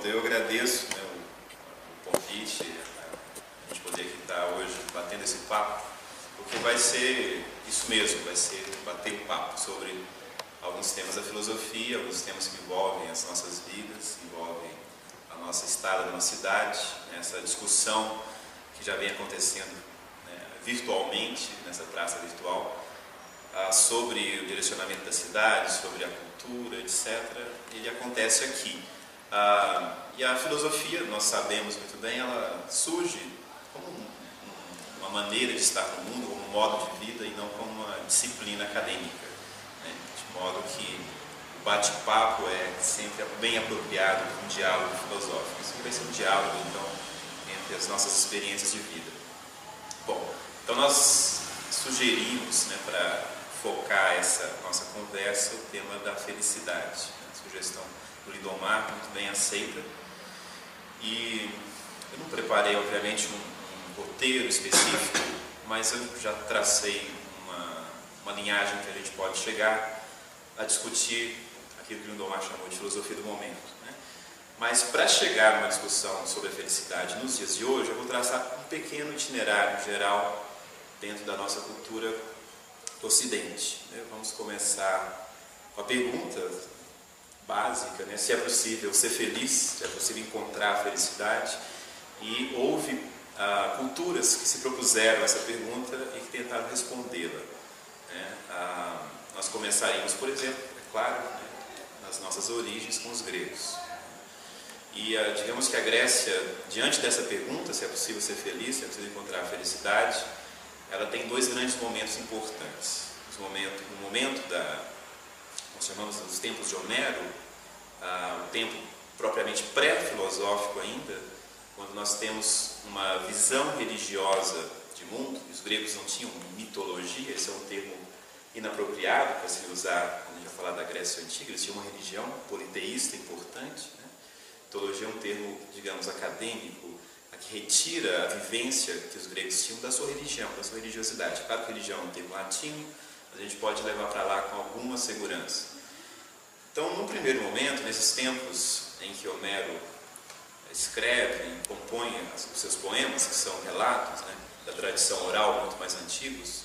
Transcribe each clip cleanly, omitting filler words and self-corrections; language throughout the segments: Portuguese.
Então eu agradeço, né, o convite, a gente poder aqui estar hoje batendo esse papo, porque vai ser isso mesmo, vai ser bater um papo sobre alguns temas da filosofia, alguns temas que envolvem as nossas vidas, envolvem a nossa estada na nossa cidade, né, essa discussão que já vem acontecendo, né, virtualmente, nessa praça virtual, sobre o direcionamento da cidade, sobre a cultura, etc. Ele acontece aqui. E a filosofia, nós sabemos muito bem, ela surge como uma maneira de estar no mundo, como um modo de vida e não como uma disciplina acadêmica, né? De modo que o bate-papo é sempre bem apropriado para um diálogo filosófico. Isso vai ser um diálogo, então, entre as nossas experiências de vida. Bom, então nós sugerimos, né, para focar essa nossa conversa, o tema da felicidade, né? A sugestão do Lindomar, muito bem aceita. E eu não preparei, obviamente, um roteiro específico, mas eu já tracei uma linhagem que a gente pode chegar a discutir aquilo que o Lindomar chamou de filosofia do momento, né? Mas para chegar numa discussão sobre a felicidade nos dias de hoje, eu vou traçar um pequeno itinerário geral dentro da nossa cultura do Ocidente, né? Vamos começar com a pergunta básica, né? Se é possível ser feliz, se é possível encontrar a felicidade. E houve culturas que se propuseram essa pergunta e que tentaram respondê-la, né? Nós começaríamos, por exemplo, é claro, né, nas nossas origens com os gregos. E digamos que a Grécia, diante dessa pergunta, se é possível ser feliz, se é possível encontrar a felicidade, ela tem dois grandes momentos importantes. O momento nós chamamos dos tempos de Homero, o tempo propriamente pré-filosófico ainda, quando nós temos uma visão religiosa de mundo. Os gregos não tinham mitologia, esse é um termo inapropriado para se usar quando a gente vai falar da Grécia Antiga. Eles tinham uma religião politeísta importante, né? Mitologia é um termo, digamos, acadêmico, que retira a vivência que os gregos tinham da sua religião, da sua religiosidade. Claro que religião é um termo latino, mas a gente pode levar para lá com alguma segurança. Então, num primeiro momento, nesses tempos em que Homero escreve e compõe os seus poemas, que são relatos, né, da tradição oral muito mais antigos,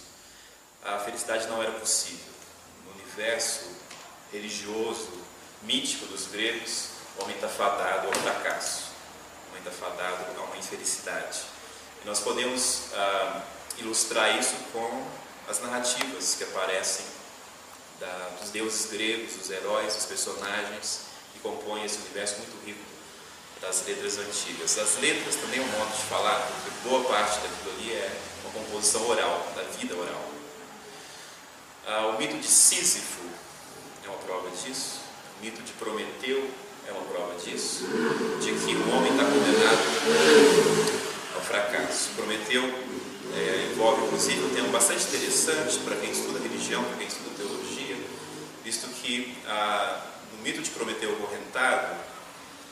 a felicidade não era possível. No universo religioso, mítico dos gregos, o homem está fadado ao fracasso. Está fadado a uma infelicidade. E nós podemos ilustrar isso com as narrativas que aparecem dos deuses gregos, dos heróis, dos personagens que compõem esse universo muito rico das letras antigas. As letras também é um modo de falar, porque boa parte daquilo ali é uma composição oral, da vida oral. O mito de Sísifo é uma prova disso. O mito de Prometeu é uma prova disso, de que o homem está condenado ao fracasso. Prometeu envolve, inclusive, um tema bastante interessante para quem estuda religião, para quem estuda teologia, visto que no mito de Prometeu acorrentado,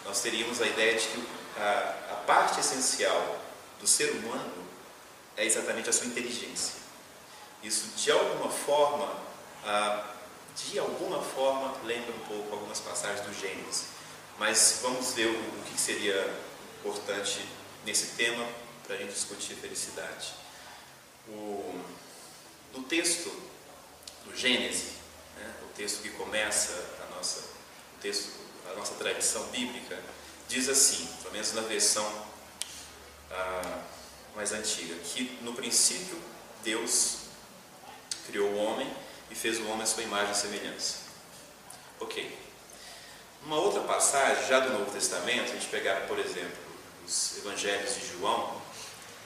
nós teríamos a ideia de que a parte essencial do ser humano é exatamente a sua inteligência. Isso, de alguma forma, lembra um pouco algumas passagens do Gênesis. Mas vamos ver o que seria importante nesse tema para a gente discutir felicidade. No texto do Gênesis, né, o texto que começa a nossa tradição bíblica, diz assim, pelo menos na versão mais antiga, que no princípio Deus criou o homem e fez o homem à sua imagem e semelhança. Ok. Uma outra passagem, já do Novo Testamento, a gente pegar, por exemplo, os Evangelhos de João,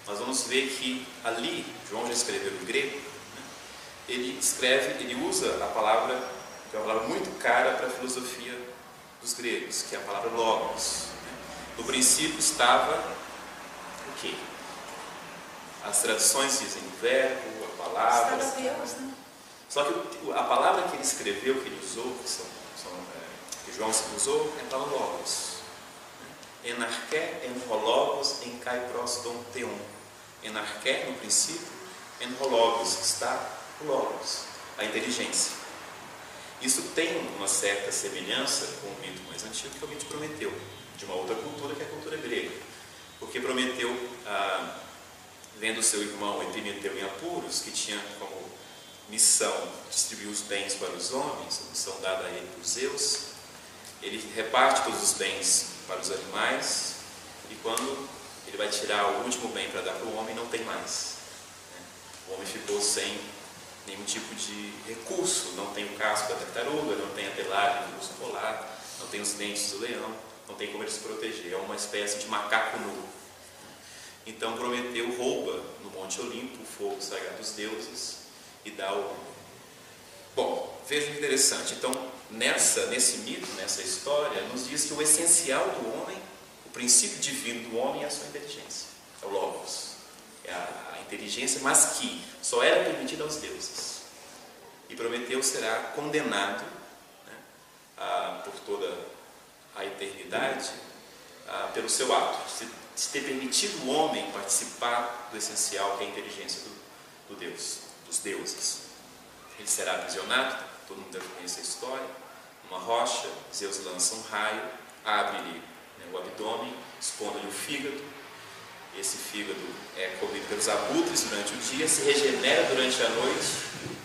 nós vamos ver que ali, João já escreveu em grego, né? Ele usa a palavra, que é uma palavra muito cara para a filosofia dos gregos, que é a palavra logos, né? No princípio estava o quê? As traduções dizem o verbo, a palavra. Estava Deus, né? Só que a palavra que ele escreveu, que ele usou, que João usou, é a palavra logos. Enarché, enrologos, encai proston teon. Enarché, no princípio, enrologos, está o logos, a inteligência. Isso tem uma certa semelhança com o mito mais antigo, que é o mito de Prometeu. de uma outra cultura, que é a cultura grega. Porque Prometeu, vendo seu irmão Epimeteu em apuros, que tinha como missão distribuir os bens para os homens, a missão dada a ele por Zeus, ele reparte todos os bens para os animais, e quando ele vai tirar o último bem para dar para o homem, não tem mais. O homem ficou sem nenhum tipo de recurso, não tem o casco da tartaruga, não tem a pelagem do urso polar, não tem os dentes do leão, não tem como ele se proteger, é uma espécie de macaco nu. Então Prometeu rouba no Monte Olimpo o fogo sagrado dos deuses e dá ao homem. Bom, veja que interessante. Então, nesse mito, nessa história, nos diz que o essencial do homem, o princípio divino do homem é a sua inteligência, é o Logos, é a inteligência, mas que só era permitida aos deuses. E Prometeu será condenado, né, por toda a eternidade, pelo seu ato, de ter permitido o homem participar do essencial, que é a inteligência do Deus, dos deuses. Ele será aprisionado, todo mundo deve conhecer a história, numa rocha. Zeus lança um raio, abre-lhe, né, o abdômen, expondo-lhe o fígado. Esse fígado é comido pelos abutres durante o dia, se regenera durante a noite.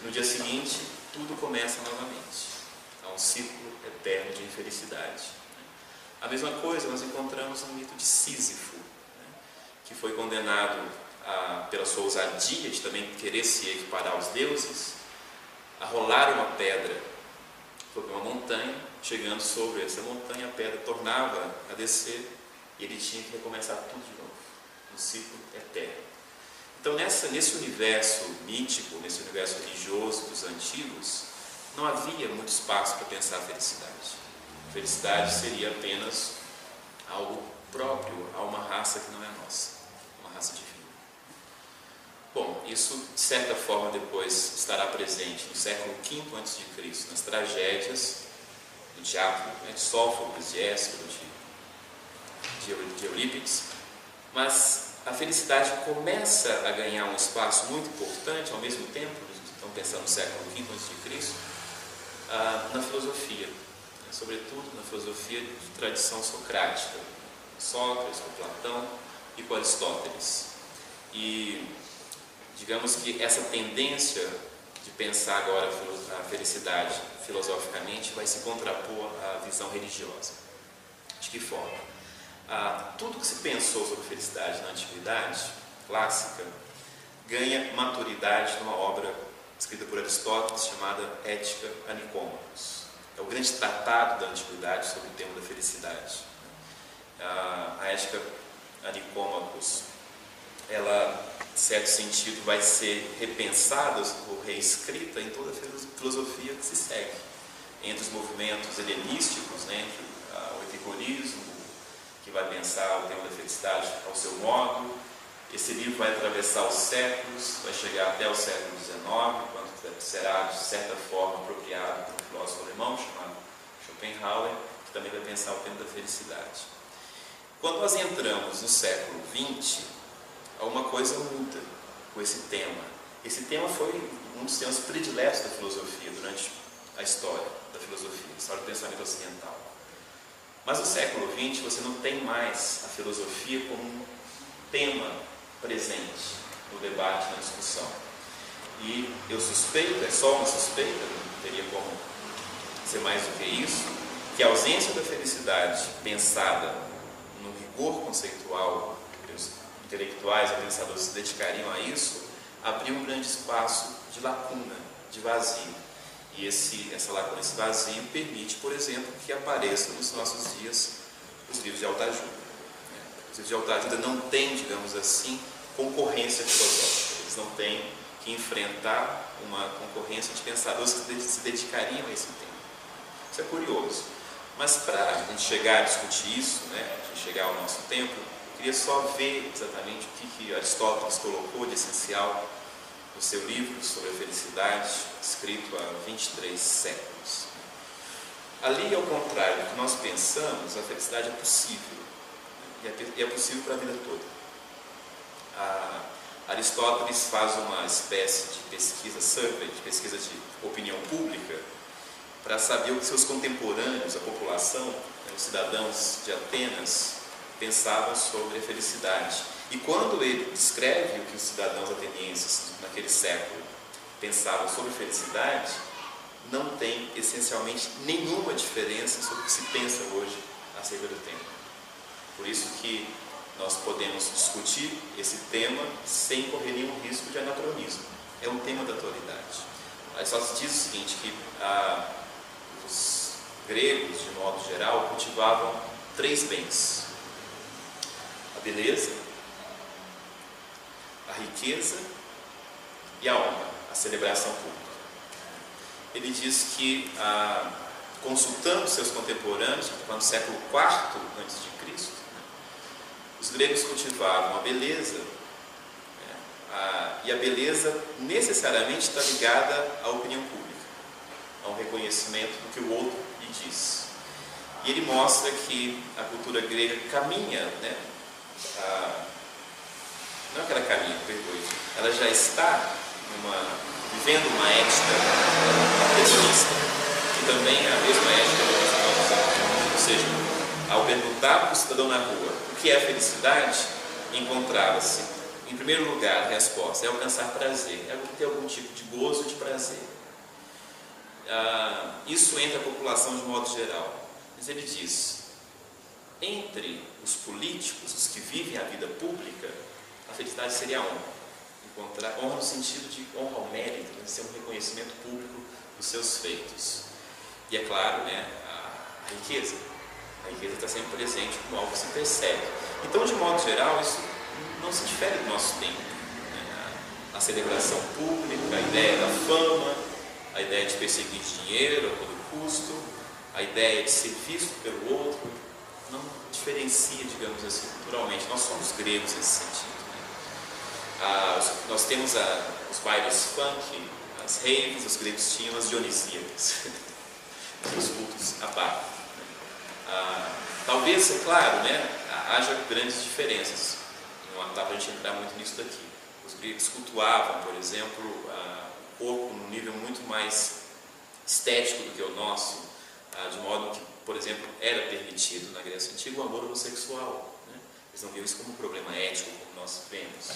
No dia seguinte, tudo começa novamente. Há um ciclo eterno de infelicidade. A mesma coisa nós encontramos no mito de Sísifo, né, que foi condenado pela sua ousadia de também querer se equiparar aos deuses, a rolar uma pedra sobre uma montanha. Chegando sobre essa montanha, a pedra tornava a descer e ele tinha que recomeçar tudo de novo, um ciclo eterno. Então, nesse universo mítico, nesse universo religioso dos antigos, não havia muito espaço para pensar a felicidade. A felicidade seria apenas algo próprio a uma raça que não é nossa, uma raça divina. Bom, isso de certa forma depois estará presente no século V a.C., nas tragédias do teatro, né, de Sófocles, de Ésquilo, de Eurípides, mas a felicidade começa a ganhar um espaço muito importante ao mesmo tempo, estamos pensando no século V a.C., na filosofia, né, sobretudo na filosofia de tradição socrática, Sócrates, com Platão e com Aristóteles. E digamos que essa tendência de pensar agora a felicidade filosoficamente vai se contrapor à visão religiosa. De que forma? Tudo que se pensou sobre felicidade na antiguidade clássica ganha maturidade numa obra escrita por Aristóteles chamada Ética a Nicômacos. É o grande tratado da antiguidade sobre o tema da felicidade. A Ética a Nicômacos, ela, em certo sentido, vai ser repensada ou reescrita em toda a filosofia que se segue, entre os movimentos helenísticos, né, entre o epicurismo, que vai pensar o tema da felicidade ao seu modo. Esse livro vai atravessar os séculos, vai chegar até o século XIX, quando será, de certa forma, apropriado por um filósofo alemão chamado Schopenhauer, que também vai pensar o tema da felicidade. Quando nós entramos no século XX, alguma coisa muda com esse tema. Esse tema foi um dos temas prediletos da filosofia durante a história da filosofia, a história do pensamento ocidental. Mas no século XX você não tem mais a filosofia como um tema presente no debate, na discussão. E eu suspeito, é só uma suspeita, não teria como ser mais do que isso, que a ausência da felicidade pensada no rigor conceitual, que os intelectuais e pensadores se dedicariam a isso, abriu um grande espaço de lacuna, de vazio. E essa lacuna, esse vazio, permite, por exemplo, que apareçam nos nossos dias os livros de autoajuda. Os livros de autoajuda não têm, digamos assim, concorrência filosófica. Eles não têm que enfrentar uma concorrência de pensadores que se dedicariam a esse tema. Isso é curioso. Mas para a gente chegar a discutir isso, né, a gente chegar ao nosso tempo, eu queria só ver exatamente o que Aristóteles colocou de essencial no seu livro sobre a felicidade, escrito há 23 séculos. Ali, ao contrário do que nós pensamos, a felicidade é possível, e é possível para a vida toda. Aristóteles faz uma espécie de pesquisa, survey, de pesquisa de opinião pública, para saber o que seus contemporâneos, a população, os cidadãos de Atenas pensavam sobre a felicidade. E quando ele descreve o que os cidadãos atenienses naquele século pensavam sobre felicidade, não tem essencialmente nenhuma diferença sobre o que se pensa hoje acerca do tema. Por isso que nós podemos discutir esse tema sem correr nenhum risco de anacronismo. É um tema da atualidade. Aristóteles diz o seguinte, que os gregos, de modo geral, cultivavam 3 bens: a beleza, a riqueza e a honra, a celebração pública. Ele diz que, consultando seus contemporâneos, no século IV a.C., os gregos cultivavam a beleza, e a beleza necessariamente está ligada à opinião pública, a um reconhecimento do que o outro lhe diz. E ele mostra que a cultura grega caminha, não é que ela caminha, perdoe, ela já está vivendo uma ética hedonista, que também é a mesma ética do Aristóteles. Ou seja, ao perguntar para o cidadão na rua o que é felicidade, encontrava-se, em primeiro lugar, a resposta é alcançar prazer, é ter algum tipo de gozo, de prazer. Isso entre a população de modo geral. Mas ele diz, entre os políticos, os que vivem a vida pública, a felicidade seria a honra. Encontrar honra no sentido de honra ao mérito, de ser um reconhecimento público dos seus feitos. E é claro, a riqueza. A riqueza está sempre presente como algo que se percebe. Então, de modo geral, isso não se difere do nosso tempo. A celebração pública, a ideia da fama, a ideia de perseguir dinheiro a todo custo, a ideia de ser visto pelo outro, não diferencia, digamos assim, culturalmente. Nós somos gregos nesse sentido. Nós temos os bailes funk, as raves, os gregos tinham as dionisíacas, os cultos à parte. Talvez, é claro, haja grandes diferenças. Não dá para a gente entrar muito nisso daqui. Os gregos cultuavam, por exemplo, o corpo num nível muito mais estético do que o nosso, de modo que, por exemplo, era permitido na Grécia Antiga o amor homossexual. Eles não viam isso como um problema ético, como nós vemos.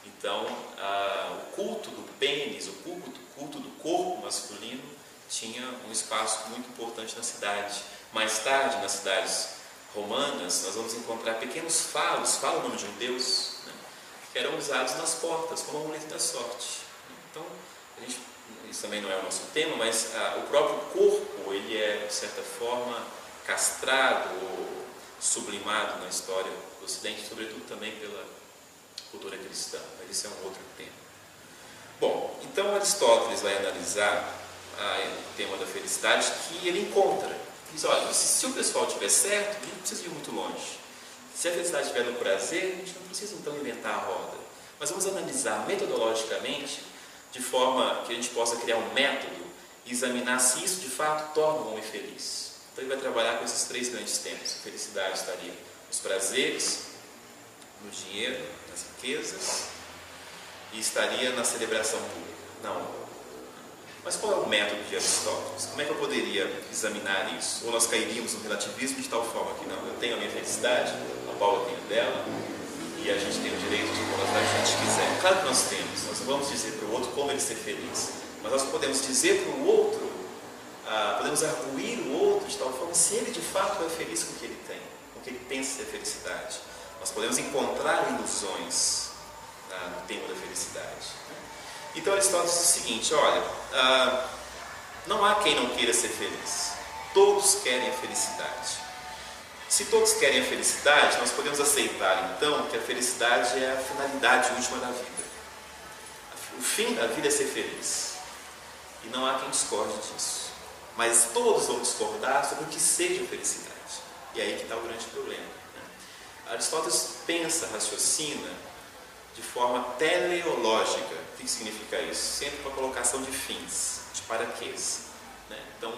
Então, o culto do pênis, o culto do corpo masculino tinha um espaço muito importante na cidade. Mais tarde, nas cidades romanas, nós vamos encontrar pequenos falos, fala o nome de um deus, que eram usados nas portas como amuleto da sorte. Então, isso também não é o nosso tema, mas o próprio corpo, ele é, de certa forma, castrado ou sublimado na história do Ocidente, sobretudo também pela cultura cristã, mas isso é um outro tema. Bom, então Aristóteles vai analisar o tema da felicidade que ele encontra. Diz, olha, se o pessoal estiver certo, a gente não precisa ir muito longe. Se a felicidade estiver no prazer, a gente não precisa então inventar a roda. Mas vamos analisar metodologicamente, de forma que a gente possa criar um método e examinar se isso de fato torna o homem feliz. Então ele vai trabalhar com esses 3 grandes temas. A felicidade estaria nos prazeres, no dinheiro, nas riquezas, e estaria na celebração pública, na honra. Mas qual é o método de Aristóteles? Como é que eu poderia examinar isso? Ou nós cairíamos no relativismo de tal forma que não, eu tenho a minha felicidade, a Paula tem a dela, e a gente tem o direito de como a gente quiser. Claro que nós temos, nós não vamos dizer para o outro como ele ser feliz, mas nós podemos dizer para o outro, podemos arguir o outro de tal forma se ele de fato é feliz com o que ele tem, com o que ele pensa ser felicidade. Nós podemos encontrar ilusões no tema da felicidade. Então Aristóteles diz o seguinte, olha, não há quem não queira ser feliz. Todos querem a felicidade. Se todos querem a felicidade, nós podemos aceitar então que a felicidade é a finalidade última da vida. O fim da vida é ser feliz. E não há quem discorde disso. Mas todos vão discordar sobre o que seja felicidade. E aí que está o grande problema. Aristóteles pensa, raciocina de forma teleológica. O que significa isso? Sempre com a colocação de fins, de para quês. Então,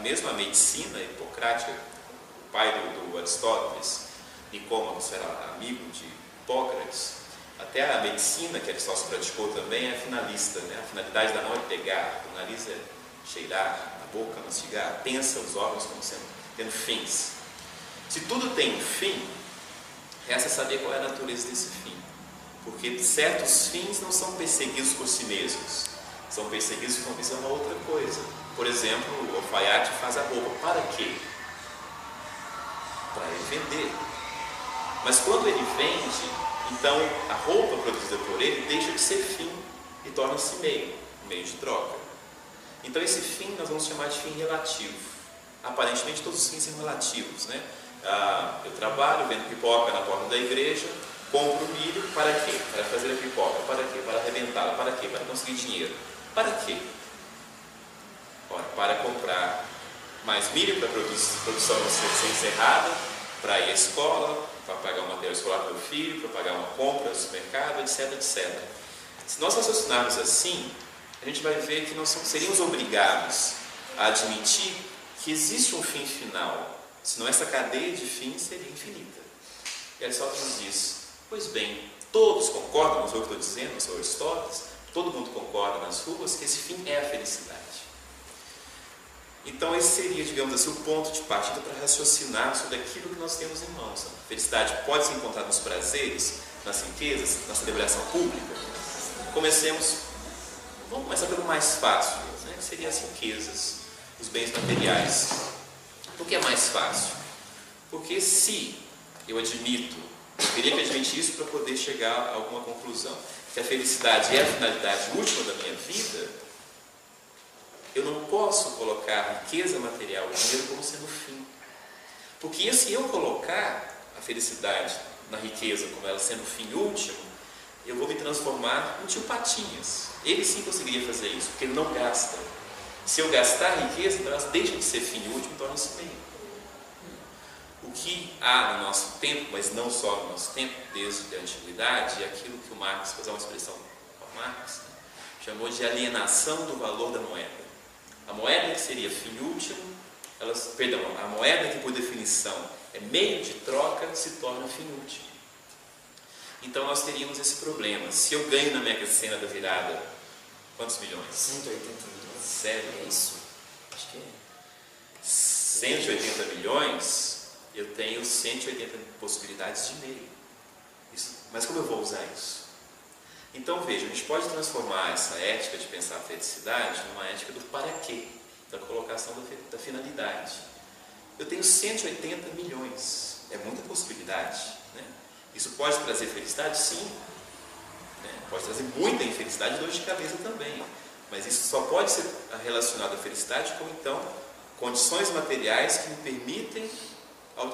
mesmo a medicina hipocrática, o pai do Aristóteles, Nicômaco era amigo de Hipócrates, até a medicina que Aristóteles praticou também é finalista. A finalidade da mão é pegar, o nariz é cheirar, a boca mastigar, pensa os órgãos como sendo tendo fins. Se tudo tem um fim, resta saber qual é a natureza desse fim. Porque certos fins não são perseguidos por si mesmos, são perseguidos com visão a outra coisa. Por exemplo, o alfaiate faz a roupa. Para quê? Para ele vender. Mas quando ele vende, então a roupa produzida por ele deixa de ser fim e torna-se meio de troca. Então esse fim nós vamos chamar de fim relativo. Aparentemente todos os fins são relativos, né? Eu trabalho, vendo pipoca na porta da igreja, compro milho, para quê? Para fazer a pipoca, para quê? Para arrebentá-la, para quê? Para conseguir dinheiro. Para quê? Ora, para comprar mais milho para a produção ser encerrada, para ir à escola, para pagar o material escolar para o meu filho, para pagar uma compra no supermercado, etc, etc. Se nós raciocinarmos assim, a gente vai ver que nós seríamos obrigados a admitir que existe um fim final, senão essa cadeia de fins seria infinita. E Aristóteles nos diz, pois bem, todos concordam, não sou eu que estou dizendo, não sou Aristóteles, todo mundo concorda nas ruas que esse fim é a felicidade. Então esse seria, digamos assim, o ponto de partida para raciocinar sobre aquilo que nós temos em mãos. A felicidade pode se encontrar nos prazeres, nas riquezas, na celebração pública. Vamos começar pelo mais fácil, né, que seriam as riquezas, os bens materiais. Por que é mais fácil? Porque se eu admito, eu teria que admitir isso para poder chegar a alguma conclusão, que a felicidade é a finalidade última da minha vida, eu não posso colocar riqueza material, o dinheiro, como sendo o fim. Porque se eu colocar a felicidade na riqueza como ela sendo o fim último, eu vou me transformar num tio Patinhas. Ele sim conseguiria fazer isso, porque ele não gasta. Se eu gastar a riqueza, então ela deixa de ser fim último e torna-se meio. O que há no nosso tempo, mas não só no nosso tempo, desde a antiguidade, é aquilo que o Marx, vou usar uma expressão do Marx, né, chamou de alienação do valor da moeda. A moeda que seria fim último, a moeda que por definição é meio de troca, se torna fim último. Então nós teríamos esse problema. Se eu ganho na Mega Sena da virada, quantos milhões? 180 milhões. Sério? É isso? Acho que é. 180 milhões, eu tenho 180 possibilidades de meio. Mas como eu vou usar isso? Então veja, a gente pode transformar essa ética de pensar a felicidade numa ética do para quê, da colocação da finalidade. Eu tenho 180 milhões, é muita possibilidade, né? Isso pode trazer felicidade? Sim, né? Pode trazer muita infelicidade e dor de cabeça também, mas isso só pode ser relacionado à felicidade com, então, condições materiais que me permitem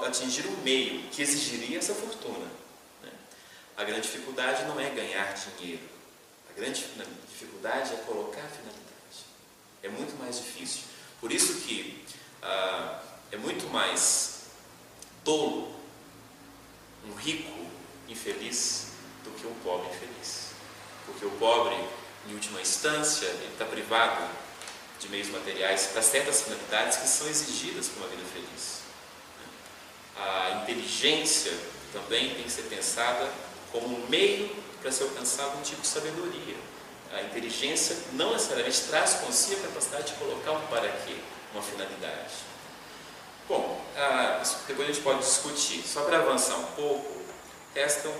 atingir um meio que exigiria essa fortuna. A grande dificuldade não é ganhar dinheiro. A grande dificuldade é colocar a finalidade. É muito mais difícil. Por isso que é muito mais tolo um rico infeliz do que um pobre infeliz. Porque o pobre, em última instância, ele está privado de meios materiais para certas finalidades que são exigidas para uma vida feliz. A inteligência também tem que ser pensada como um meio para se alcançar algum tipo de sabedoria. A inteligência não necessariamente traz consigo a capacidade de colocar um para quê, uma finalidade. Bom, isso depois a gente pode discutir. Só para avançar um pouco, restam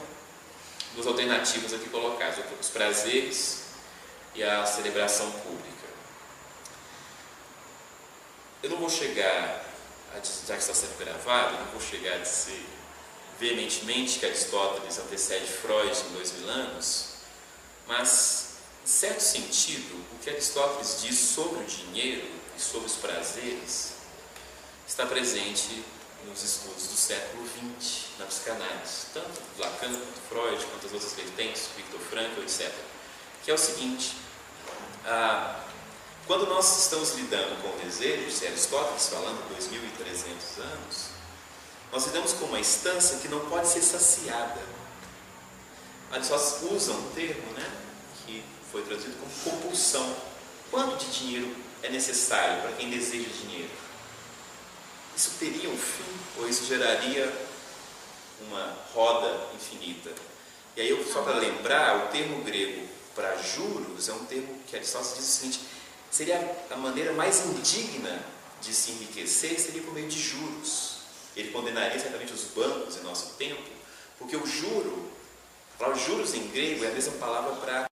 duas alternativas aqui colocadas: os prazeres e a celebração pública. Eu não vou chegar, já que está sendo gravado, eu não vou chegar a dizer veementemente que Aristóteles antecede Freud em 2000 anos, mas, em certo sentido, o que Aristóteles diz sobre o dinheiro e sobre os prazeres está presente nos estudos do século XX, na psicanálise, tanto Lacan quanto Freud, quanto as outras vertentes, Viktor Frankl, etc. Que é o seguinte: quando nós estamos lidando com o desejo, se Aristóteles falando 2.300 anos, nós lidamos com uma instância que não pode ser saciada. Aristóteles usa um termo, né, que foi traduzido como compulsão. Quanto de dinheiro é necessário para quem deseja dinheiro? Isso teria um fim ou isso geraria uma roda infinita? E aí, só para lembrar, o termo grego para juros é um termo que Aristóteles diz o seguinte: seria a maneira mais indigna de se enriquecer, seria por meio de juros. ele condenaria certamente os bancos em nosso tempo, porque o juro, a palavra juros em grego é a mesma palavra para